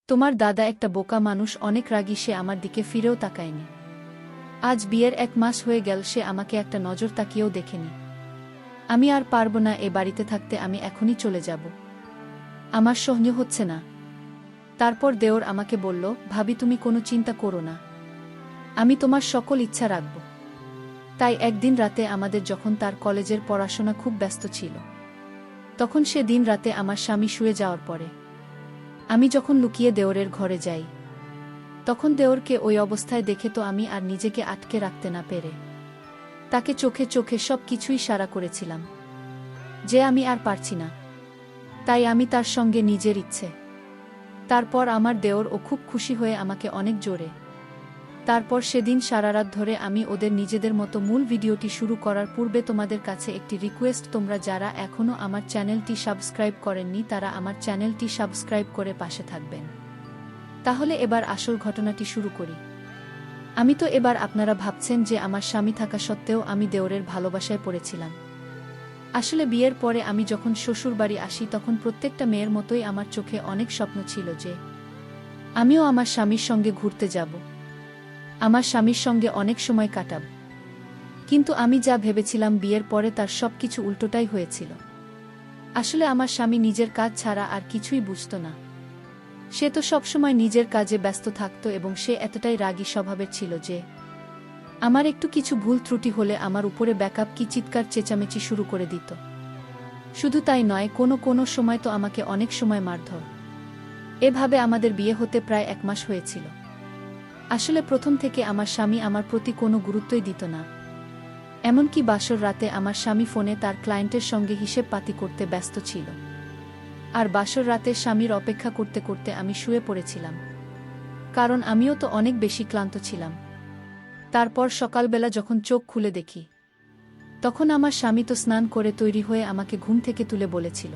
তোমার দাদা একটা বোকা মানুষ, অনেক রাগী, সে আমার দিকে ফিরেও তাকায়নি। আজ বিয়ের 1 মাস হয়ে গেল, সে আমাকে একটা নজর তাকিয়েও দেখেনি। আমি আর পারব না এ বাড়িতে থাকতে, আমি এখনই চলে যাব। আমার সহ্য হচ্ছে না। তারপর দেওর আমাকে বলল, ভাবি তুমি কোনো চিন্তা করো না, আমি তোমার সকল ইচ্ছা রাখব। তাই একদিন রাতে আমাদের যখন তার কলেজের পড়াশোনা খুব ব্যস্ত ছিল, তখন সে দিন রাতে আমার স্বামী শুয়ে যাওয়ার পরে আমি যখন লুকিয়ে দেওরের ঘরে যাই, তখন দেওরকে ওই অবস্থায় দেখে তো আমি আর নিজেকে আটকে রাখতে না পেরে তাকে চোখে চোখে সব কিছুই সারা করেছিলাম যে আমি আর পারছি না। তাই আমি তার সঙ্গে নিজের ইচ্ছে। তারপর আমার দেওর ও খুব খুশি হয়ে আমাকে অনেক জোরে। তারপর সেদিন সারারাত ধরে আমি ওদের নিজেদের মতো। মূল ভিডিওটি শুরু করার পূর্বে তোমাদের কাছে একটি রিকোয়েস্ট, তোমরা যারা এখনও আমার চ্যানেলটি সাবস্ক্রাইব করেননি তারা আমার চ্যানেলটি সাবস্ক্রাইব করে পাশে থাকবেন। তাহলে এবার আসল ঘটনাটি শুরু করি। আমি তো এবার আপনারা ভাবছেন যে আমার স্বামী থাকা সত্ত্বেও আমি দেওরের ভালোবাসায় পড়েছিলাম। আসলে বিয়ের পরে আমি যখন শ্বশুরবাড়ি আসি তখন প্রত্যেকটা মেয়ের মতোই আমার চোখে অনেক স্বপ্ন ছিল যে আমিও আমার স্বামীর সঙ্গে ঘুরতে যাব, আমার স্বামীর সঙ্গে অনেক সময় কাটাব। কিন্তু আমি যা ভেবেছিলাম বিয়ের পরে তার সবকিছু উল্টোটাই হয়েছিল। আসলে আমার স্বামী নিজের কাজ ছাড়া আর কিছুই বুঝত না। সে তো সবসময় নিজের কাজে ব্যস্ত থাকত এবং সে এতটাই রাগী স্বভাবের ছিল যে আমার একটু কিছু ভুল ত্রুটি হলে আমার উপরে ব্যাকআপ কি চিৎকার চেঁচামেচি শুরু করে দিত। শুধু তাই নয়, কোনো সময় তো আমাকে অনেক সময় মারধর। এভাবে আমাদের বিয়ে হতে প্রায় 1 মাস হয়েছিল। আসলে প্রথম থেকে আমার স্বামী আমার প্রতি কোনো গুরুত্বই দিত না। এমনকি বাসর রাতে আমার স্বামী ফোনে তার ক্লায়েন্টের সঙ্গে হিসেব পাতি করতে ব্যস্ত ছিল। আর বাসর রাতে স্বামীর অপেক্ষা করতে করতে আমি শুয়ে পড়েছিলাম, কারণ আমিও তো অনেক বেশি ক্লান্ত ছিলাম। তারপর সকালবেলা যখন চোখ খুলে দেখি, তখন আমার স্বামী তো স্নান করে তৈরি হয়ে আমাকে ঘুম থেকে তুলে বলেছিল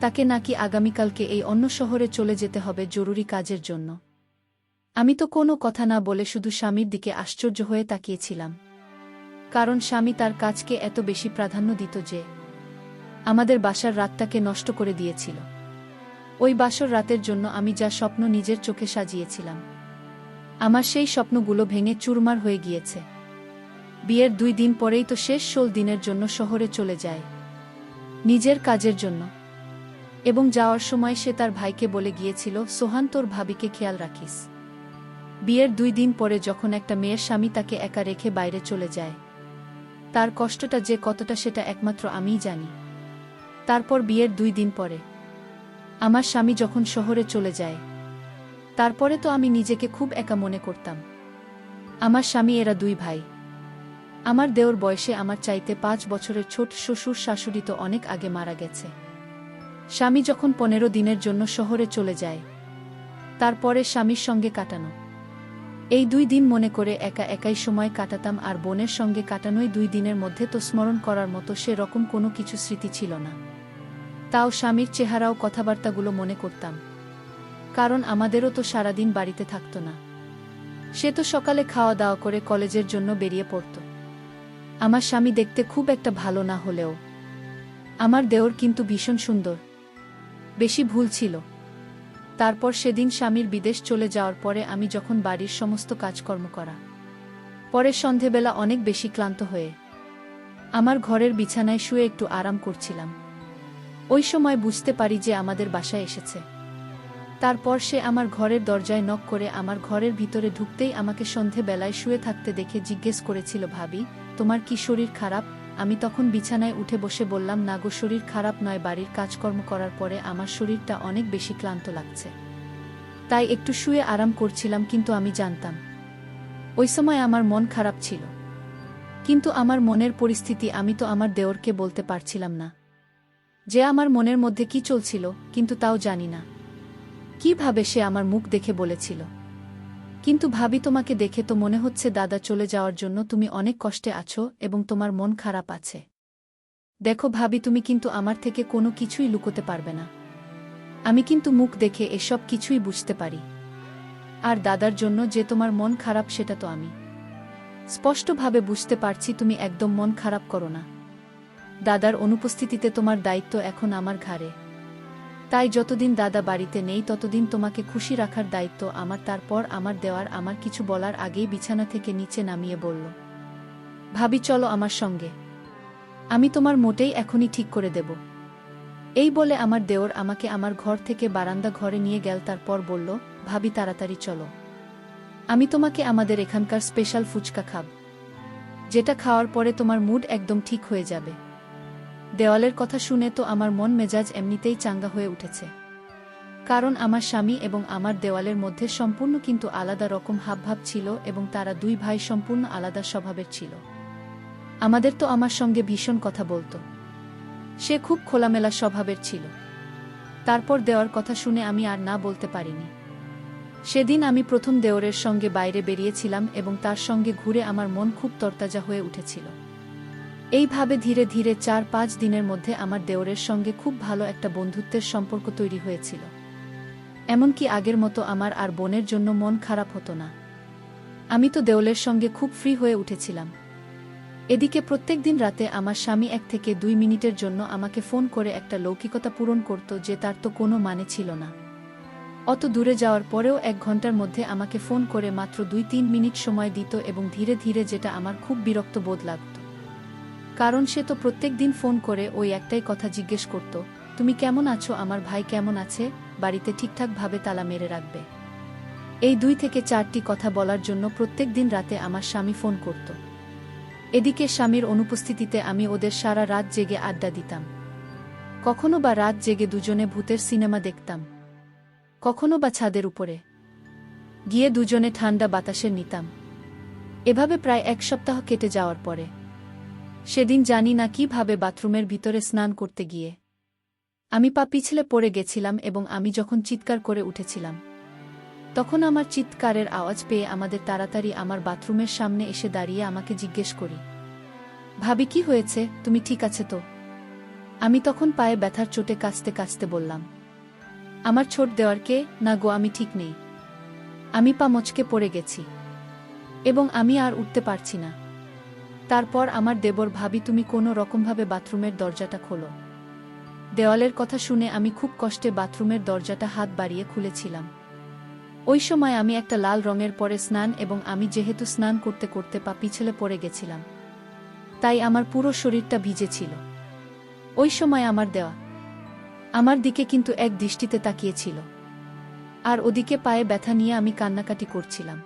তাকে নাকি আগামীকালকে এই অন্য শহরে চলে যেতে হবে জরুরি কাজের জন্য। আমি তো কোনো কথা না বলে শুধু স্বামীর দিকে আশ্চর্য হয়ে তাকিয়েছিলাম, কারণ স্বামী তার কাজকে এত বেশি প্রাধান্য দিত যে আমাদের বাসার রাতটাকে নষ্ট করে দিয়েছিল। ওই বাসর রাতের জন্য আমি যা স্বপ্ন নিজের চোখে সাজিয়েছিলাম, আমার সেই স্বপ্নগুলো ভেঙে চুরমার হয়ে গিয়েছে। বিয়ের 2 দিন পরেই তো শেষ 16 দিনের জন্য শহরে চলে যায় নিজের কাজের জন্য। এবং যাওয়ার সময় সে তার ভাইকে বলে গিয়েছিল, সোহান তোর ভাবিকে খেয়াল রাখিস। বিয়ের 2 দিন পরে যখন একটা মেয়ের স্বামী তাকে একা রেখে বাইরে চলে যায়, তার কষ্টটা যে কতটা সেটা একমাত্র আমিই জানি। তারপর বিয়ের 2 দিন পরে আমার স্বামী যখন শহরে চলে যায়, তারপরে তো আমি নিজেকে খুব একা মনে করতাম। আমার স্বামী এরা 2 ভাই। আমার দেওর বয়সে আমার চাইতে 5 বছরের ছোট, শ্বশুর শাশুড়ি তো অনেক আগে মারা গেছে। স্বামী যখন 15 দিনের জন্য শহরে চলে যায়, তারপরে স্বামীর সঙ্গে কাটানো এই 2 দিন মনে করে একা একাই সময় কাটাতাম। আর বোনের সঙ্গে কাটানোই 2 দিনের মধ্যে তো স্মরণ করার মতো সে রকম কোনো কিছু স্মৃতি ছিল না। তাও স্বামীর চেহারাও কথাবার্তাগুলো মনে করতাম, কারণ আমাদেরও তো সারাদিন বাড়িতে থাকত না। সে তো সকালে খাওয়া দাওয়া করে কলেজের জন্য বেরিয়ে পড়ত। আমার স্বামী দেখতে খুব একটা ভালো না হলেও আমার দেওর কিন্তু ভীষণ সুন্দর, বেশি ভুল ছিল। তারপর সেদিন স্বামীর বিদেশ চলে যাওয়ার পরে আমি যখন বাড়ির সমস্ত কাজকর্ম করা পরে সন্ধেবেলা অনেক বেশি ক্লান্ত হয়ে আমার ঘরের বিছানায় শুয়ে একটু আরাম করছিলাম, ওই সময় বুঝতে পারি যে আমাদের বাসায় এসেছে। তারপর সে আমার ঘরের দরজায় নক করে আমার ঘরের ভিতরে ঢুকতেই আমাকে সন্ধেবেলায় শুয়ে থাকতে দেখে জিজ্ঞেস করেছিল, ভাবি তোমার কি শরীর খারাপ? আমি তখন বিছানায় উঠে বসে বললাম, না গো, শরীর খারাপ নয়, বাড়ির কাজকর্ম করার পরে আমার শরীরটা অনেক বেশি ক্লান্ত লাগছে, তাই একটু শুয়ে আরাম করছিলাম। কিন্তু আমি জানতাম ওই সময় আমার মন খারাপ ছিল, কিন্তু আমার মনের পরিস্থিতি আমি তো আমার দেওরকে বলতে পারছিলাম না যে আমার মনের মধ্যে কি চলছিল। কিন্তু তাও জানি না কিভাবে সে আমার মুখ দেখে বলেছিল, কিন্তু ভাবি তোমাকে দেখে তো মনে হচ্ছে দাদা চলে যাওয়ার জন্য তুমি অনেক কষ্টে আছো এবং তোমার মন খারাপ আছে। দেখো ভাবি, তুমি কিন্তু আমার থেকে কোনো কিছুই লুকোতে পারবে না। আমি কিন্তু মুখ দেখে এসব কিছুই বুঝতে পারি। আর দাদার জন্য যে তোমার মন খারাপ সেটা তো আমি স্পষ্টভাবে বুঝতে পারছি। তুমি একদম মন খারাপ করো না। দাদার অনুপস্থিতিতে তোমার দায়িত্ব এখন আমার ঘাড়ে। তাই যতদিন দাদা বাড়িতে নেই ততদিন তোমাকে খুশি রাখার দায়িত্ব আমার। তারপর আমার দেওয়ার আমার কিছু বলার আগেই বিছানা থেকে নিচে নামিয়ে বলল, ভাবি চলো আমার সঙ্গে, আমি তোমার মোটেই এখনই ঠিক করে দেব। এই বলে আমার দেওর আমাকে আমার ঘর থেকে বারান্দা ঘরে নিয়ে গেল। তারপর বলল, ভাবি তাড়াতাড়ি চলো, আমি তোমাকে আমাদের এখানকার স্পেশাল ফুচকা খাব, যেটা খাওয়ার পরে তোমার মুড একদম ঠিক হয়ে যাবে। দেওয়ালের কথা শুনে তো আমার মন মেজাজ এমনিতেই চাঙ্গা হয়ে উঠেছে, কারণ আমার স্বামী এবং আমার দেওয়ালের মধ্যে সম্পূর্ণ কিন্তু আলাদা রকম হাবভাব ছিল এবং তারা দুই ভাই সম্পূর্ণ আলাদা স্বভাবের ছিল। আমাদের তো আমার সঙ্গে ভীষণ কথা বলতো, সে খুব খোলামেলা স্বভাবের ছিল। তারপর দেওয়ার কথা শুনে আমি আর না বলতে পারিনি। সেদিন আমি প্রথম দেওরের সঙ্গে বাইরে বেরিয়েছিলাম এবং তার সঙ্গে ঘুরে আমার মন খুব তরতাজা হয়ে উঠেছিল। এইভাবে ধীরে ধীরে 4-5 দিনের মধ্যে আমার দেওরের সঙ্গে খুব ভালো একটা বন্ধুত্বের সম্পর্ক তৈরি হয়েছিল। এমনকি আগের মতো আমার আর বোনের জন্য মন খারাপ হতো না। আমি তো দেওলের সঙ্গে খুব ফ্রি হয়ে উঠেছিলাম। এদিকে প্রত্যেক দিন রাতে আমার স্বামী 1 থেকে 2 মিনিটের জন্য আমাকে ফোন করে একটা লৌকিকতা পূরণ করত, যে তার তো কোনো মানে ছিল না। অত দূরে যাওয়ার পরেও 1 ঘন্টার মধ্যে আমাকে ফোন করে মাত্র 2-3 মিনিট সময় দিত এবং ধীরে ধীরে, যেটা আমার খুব বিরক্ত বোধ লাগত। কারণ সে তো প্রত্যেক দিন ফোন করে ওই একটাই কথা জিজ্ঞেস করত, তুমি কেমন আছো, আমার ভাই কেমন আছে, বাড়িতে ঠিকঠাকভাবে তালা মেরে রাখবে। এই 2 থেকে 4টি কথা বলার জন্য প্রত্যেক দিন রাতে আমার স্বামী ফোন করত। এদিকে স্বামীর অনুপস্থিতিতে আমি ওদের সারা রাত জেগে আড্ডা দিতাম। কখনো বা রাত জেগে দুজনে ভূতের সিনেমা দেখতাম, কখনো বা ছাদের উপরে গিয়ে দুজনে ঠান্ডা বাতাসে নিতাম। এভাবে প্রায় 1 সপ্তাহ কেটে যাওয়ার পরে সেদিন জানি না কিভাবে বাথরুমের ভিতরে স্নান করতে গিয়ে আমি পা পিছলে পড়ে গেছিলাম এবং আমি যখন চিৎকার করে উঠেছিলাম, তখন আমার চিৎকারের আওয়াজ পেয়ে আমাদের তাড়াতাড়ি আমার বাথরুমের সামনে এসে দাঁড়িয়ে আমাকে জিজ্ঞেস করি, ভাবি কি হয়েছে, তুমি ঠিক আছে তো? আমি তখন পায়ে ব্যথার চোটে কাঁচতে কাঁচতে বললাম, আমার ছোট দেওয়ারকে, না গো আমি ঠিক নেই, আমি পা মচকে পড়ে গেছি এবং আমি আর উঠতে পারছি না। তারপর আমার দেবর, ভাবি তুমি কোনো রকমভাবে বাথরুমের দরজাটা খোলো। দেওয়ালের কথা শুনে আমি খুব কষ্টে বাথরুমের দরজাটা হাত বাড়িয়ে খুলেছিলাম। ওই সময় আমি একটা লাল রঙের পরে স্নান এবং আমি যেহেতু স্নান করতে করতে পা পিছলে পড়ে গেছিলাম, তাই আমার পুরো শরীরটা ভিজে ছিল। ওই সময় আমার দেওয়া আমার দিকে কিন্তু এক দৃষ্টিতে তাকিয়েছিল, আর ওদিকে পায়ে ব্যথা নিয়ে আমি কান্নাকাটি করছিলাম।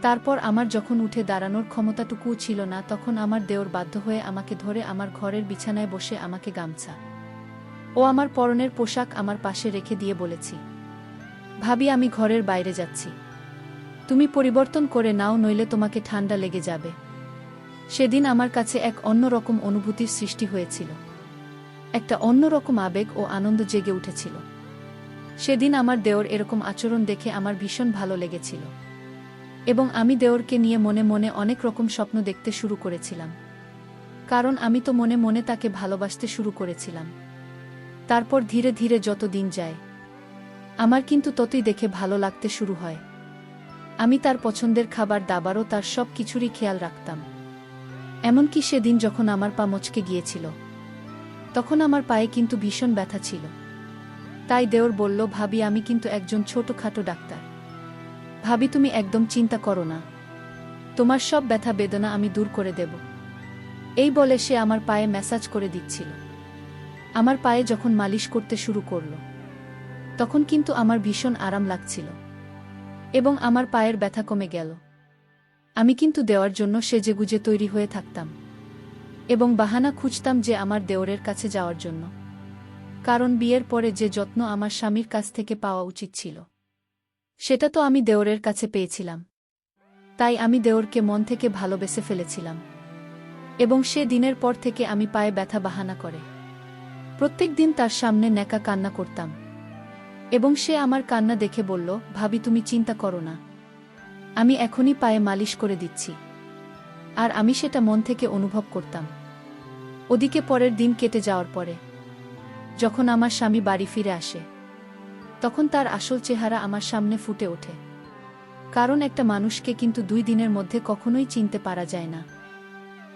তারপর আমার যখন উঠে দাঁড়ানোর ক্ষমতাটুকুও ছিল না, তখন আমার দেওর বাধ্য হয়ে আমাকে ধরে আমার ঘরের বিছানায় বসে আমাকে গামছা ও আমার পরনের পোশাক আমার পাশে রেখে দিয়ে বলেছি, ভাবি আমি ঘরের বাইরে যাচ্ছি, তুমি পরিবর্তন করে নাও, নইলে তোমাকে ঠান্ডা লেগে যাবে। সেদিন আমার কাছে এক অন্যরকম অনুভূতির সৃষ্টি হয়েছিল, একটা অন্যরকম আবেগ ও আনন্দ জেগে উঠেছিল। সেদিন আমার দেওর এরকম আচরণ দেখে আমার ভীষণ ভালো লেগেছিল এবং আমি দেওরকে নিয়ে মনে মনে অনেক রকম স্বপ্ন দেখতে শুরু করেছিলাম, কারণ আমি তো মনে মনে তাকে ভালোবাসতে শুরু করেছিলাম। তারপর ধীরে ধীরে যত দিন যায় আমার কিন্তু ততই দেখে ভালো লাগতে শুরু হয়। আমি তার পছন্দের খাবার দাবারও তার সব কিছুরই খেয়াল রাখতাম। এমনকি সেদিন যখন আমার পা মচকে গিয়েছিল, তখন আমার পায়ে কিন্তু ভীষণ ব্যথা ছিল। তাই দেওর বলল, ভাবি আমি কিন্তু একজন ছোটখাটো ডাক্তার, ভাবি তুমি একদম চিন্তা করো না, তোমার সব ব্যথা বেদনা আমি দূর করে দেব। এই বলে সে আমার পায়ে ম্যাসাজ করে দিচ্ছিল। আমার পায়ে যখন মালিশ করতে শুরু করল, তখন কিন্তু আমার ভীষণ আরাম লাগছিল এবং আমার পায়ের ব্যথা কমে গেল। আমি কিন্তু দেওয়ার জন্য সেজেগুজে তৈরি হয়ে থাকতাম এবং বাহানা খুঁজতাম যে আমার দেওরের কাছে যাওয়ার জন্য, কারণ বিয়ের পরে যে যত্ন আমার স্বামীর কাছ থেকে পাওয়া উচিত ছিল, সেটা তো আমি দেওরের কাছে পেয়েছিলাম। তাই আমি দেওরকে মন থেকে ভালোবেসে ফেলেছিলাম এবং সে দিনের পর থেকে আমি পায়ে ব্যথা বাহানা করে প্রত্যেক দিন তার সামনে ন্যাকা কান্না করতাম এবং সে আমার কান্না দেখে বলল, ভাবি তুমি চিন্তা করো না, আমি এখনই পায়ে মালিশ করে দিচ্ছি। আর আমি সেটা মন থেকে অনুভব করতাম। ওদিকে পরের দিন কেটে যাওয়ার পরে যখন আমার স্বামী বাড়ি ফিরে আসে, তখন তার আসল চেহারা আমার সামনে ফুটে ওঠে। কারণ একটা মানুষকে কিন্তু 2 দিনের মধ্যে কখনোই চিনতে পারা যায় না,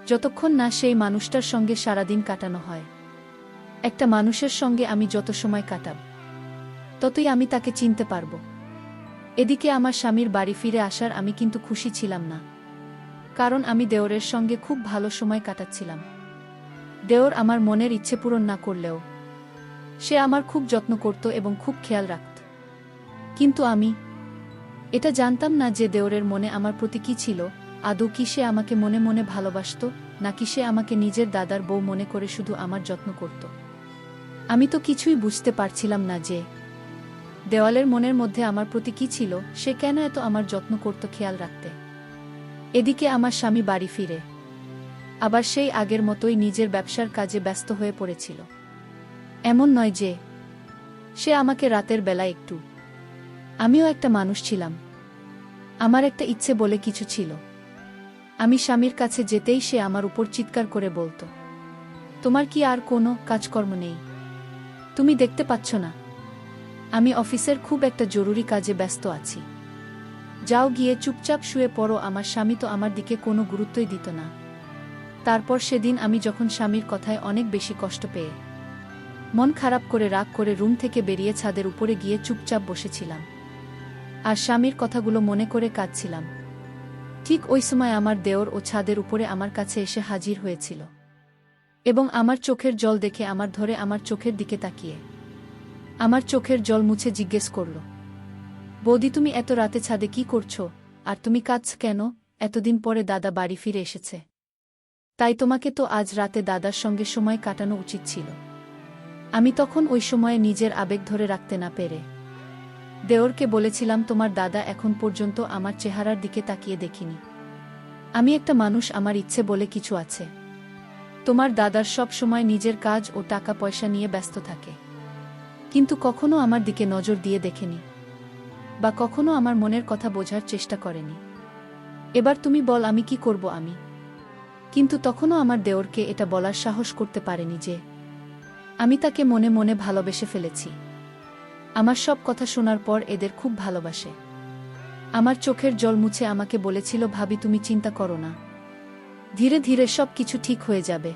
যতক্ষণ না সেই মানুষটার সঙ্গে সারাদিন কাটানো হয়। একটা মানুষের সঙ্গে আমি যত সময় কাটাব, ততই আমি তাকে চিনতে পারব। এদিকে আমার স্বামীর বাড়ি ফিরে আসার আমি কিন্তু খুশি ছিলাম না, কারণ আমি দেওরের সঙ্গে খুব ভালো সময় কাটাচ্ছিলাম। দেওর আমার মনের ইচ্ছে পূরণ না করলেও সে আমার খুব যত্ন করত এবং খুব খেয়াল রাখত। কিন্তু আমি এটা জানতাম না যে দেওরের মনে আমার প্রতি কী ছিল। আদৌ কি সে আমাকে মনে মনে ভালোবাসত, নাকি সে আমাকে নিজের দাদার বউ মনে করে শুধু আমার যত্ন করত। আমি তো কিছুই বুঝতে পারছিলাম না যে দেওয়ালের মনের মধ্যে আমার প্রতি কী ছিল, সে কেন এত আমার যত্ন করত, খেয়াল রাখতে। এদিকে আমার স্বামী বাড়ি ফিরে আবার সেই আগের মতোই নিজের ব্যবসার কাজে ব্যস্ত হয়ে পড়েছিল। এমন নয় যে সে আমাকে রাতের বেলা একটু, আমিও একটা মানুষ ছিলাম, আমার একটা ইচ্ছে বলে কিছু ছিল। আমি স্বামীর কাছে যেতেই সে আমার উপর চিৎকার করে বলতো, তোমার কি আর কোনো কাজকর্ম নেই? তুমি দেখতে পাচ্ছ না আমি অফিসের খুব একটা জরুরি কাজে ব্যস্ত আছি? যাও গিয়ে চুপচাপ শুয়ে পড়ো। আমার স্বামী তো আমার দিকে কোনো গুরুত্বই দিত না। তারপর সেদিন আমি যখন স্বামীর কথায় অনেক বেশি কষ্ট পেয়ে মন খারাপ করে রাগ করে রুম থেকে বেরিয়ে ছাদের উপরে গিয়ে চুপচাপ বসেছিলাম আর স্বামীর কথাগুলো মনে করে কাঁদছিলাম। ঠিক ওই সময় আমার দেওর ও ছাদের উপরে আমার কাছে এসে হাজির হয়েছিল এবং আমার চোখের জল দেখে আমার ধরে আমার চোখের দিকে তাকিয়ে আমার চোখের জল মুছে জিজ্ঞেস করল, বৌদি তুমি এত রাতে ছাদে কি করছো? আর তুমি কাঁদছ কেন? এতদিন পরে দাদা বাড়ি ফিরে এসেছে, তাই তোমাকে তো আজ রাতে দাদার সঙ্গে সময় কাটানো উচিত ছিল। আমি তখন ওই সময়ে নিজের আবেগ ধরে রাখতে না পেরে দেওরকে বলেছিলাম, তোমার দাদা এখন পর্যন্ত আমার চেহারার দিকে তাকিয়ে দেখিনি। আমি একটা মানুষ, আমার ইচ্ছে বলে কিছু আছে। তোমার দাদার সব সময় নিজের কাজ ও টাকা পয়সা নিয়ে ব্যস্ত থাকে, কিন্তু কখনো আমার দিকে নজর দিয়ে দেখেনি বা কখনো আমার মনের কথা বোঝার চেষ্টা করেনি। এবার তুমি বল আমি কি করব? আমি কিন্তু তখনও আমার দেওরকে এটা বলার সাহস করতে পারেনি যে আমি তাকে মনে মনে ভালোবেসে ফেলেছি। আমার সব কথা শোনার পর এদের খুব ভালোবাসে। আমার চোখের জল মুছে আমাকে বলেছিল, ভাবি তুমি চিন্তা করো না, ধীরে ধীরে সব কিছু ঠিক হয়ে যাবে।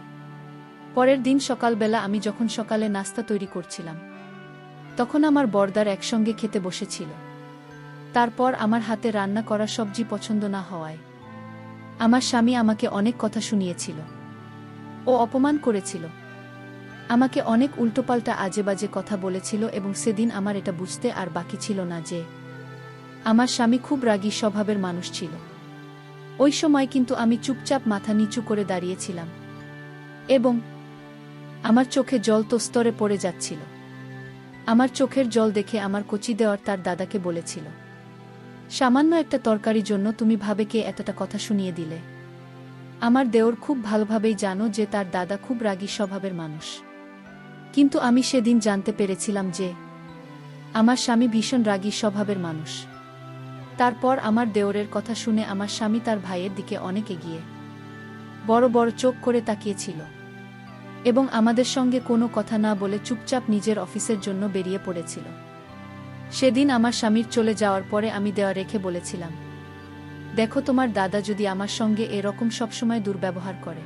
পরের দিন সকালবেলা আমি যখন সকালে নাস্তা তৈরি করছিলাম, তখন আমার বরদার একসঙ্গে খেতে বসেছিল। তারপর আমার হাতে রান্না করা সবজি পছন্দ না হওয়ায় আমার স্বামী আমাকে অনেক কথা শুনিয়েছিল ও অপমান করেছিল। আমাকে অনেক উল্টোপাল্টা আজেবাজে কথা বলেছিল এবং সেদিন আমার এটা বুঝতে আর বাকি ছিল না যে আমার স্বামী খুব রাগী স্বভাবের মানুষ ছিল। ওই সময় কিন্তু আমি চুপচাপ মাথা নিচু করে দাঁড়িয়েছিলাম এবং আমার চোখে জল তো স্তরে পড়ে যাচ্ছিল। আমার চোখের জল দেখে আমার কচি দেওয়ার তার দাদাকে বলেছিল, সামান্য একটা তরকারির জন্য তুমি ভাবেকে এতটা কথা শুনিয়ে দিলে। আমার দেওর খুব ভালোভাবেই জানো যে তার দাদা খুব রাগী স্বভাবের মানুষ, কিন্তু আমি সেদিন জানতে পেরেছিলাম যে আমার স্বামী ভীষণ রাগী স্বভাবের মানুষ। তারপর আমার দেওরের কথা শুনে আমার স্বামী তার ভাইয়ের দিকে অনেক এগিয়ে বড় বড় চোখ করে তাকিয়েছিল এবং আমাদের সঙ্গে কোনো কথা না বলে চুপচাপ নিজের অফিসের জন্য বেরিয়ে পড়েছিল। সেদিন আমার স্বামীর চলে যাওয়ার পরে আমি দেওয়া রেখে বলেছিলাম, দেখো তোমার দাদা যদি আমার সঙ্গে এরকম সবসময় দুর্ব্যবহার করে,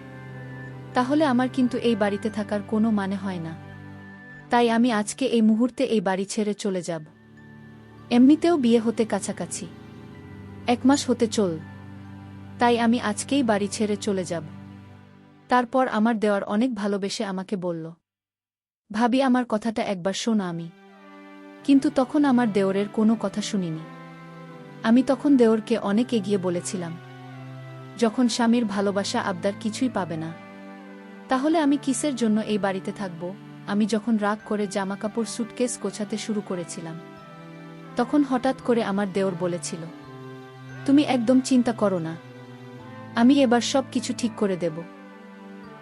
তাহলে আমার কিন্তু এই বাড়িতে থাকার কোনো মানে হয় না। তাই আমি আজকে এই মুহূর্তে এই বাড়ি ছেড়ে চলে যাব। এমনিতেও বিয়ে হতে কাছাকাছি 1 মাস হতে চল, তাই আমি আজকেই বাড়ি ছেড়ে চলে যাব। তারপর আমার দেওয়ার অনেক ভালোবেসে আমাকে বলল, ভাবি আমার কথাটা একবার শোনো। আমি কিন্তু তখন আমার দেওরের কোনো কথা শুনিনি। আমি তখন দেওরকে অনেক এগিয়ে বলেছিলাম, যখন স্বামীর ভালোবাসা আবদার কিছুই পাবে না, তাহলে আমি কিসের জন্য এই বাড়িতে থাকব? আমি যখন রাগ করে জামাকাপড় সুটকেস গোছাতে শুরু করেছিলাম, তখন হঠাৎ করে আমার দেওর বলেছিল, তুমি একদম চিন্তা করো না, আমি এবার সব কিছু ঠিক করে দেব।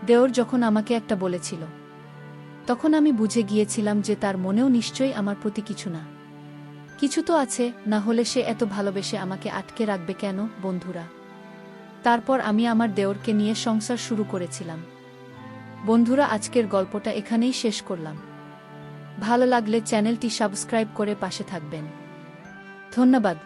দেওর যখন আমাকে একটা বলেছিল, তখন আমি বুঝে গিয়েছিলাম যে তার মনেও নিশ্চয়ই আমার প্রতি কিছু না কিছু তো আছে, না হলে সে এত ভালোবেসে আমাকে আটকে রাখবে কেন? বন্ধুরা, তারপর আমি আমার দেওরকে নিয়ে সংসার শুরু করেছিলাম। বন্ধুরা, আজকের গল্পটা এখানেই শেষ করলাম। ভালো লাগলে চ্যানেলটি সাবস্ক্রাইব করে পাশে থাকবেন। ধন্যবাদ।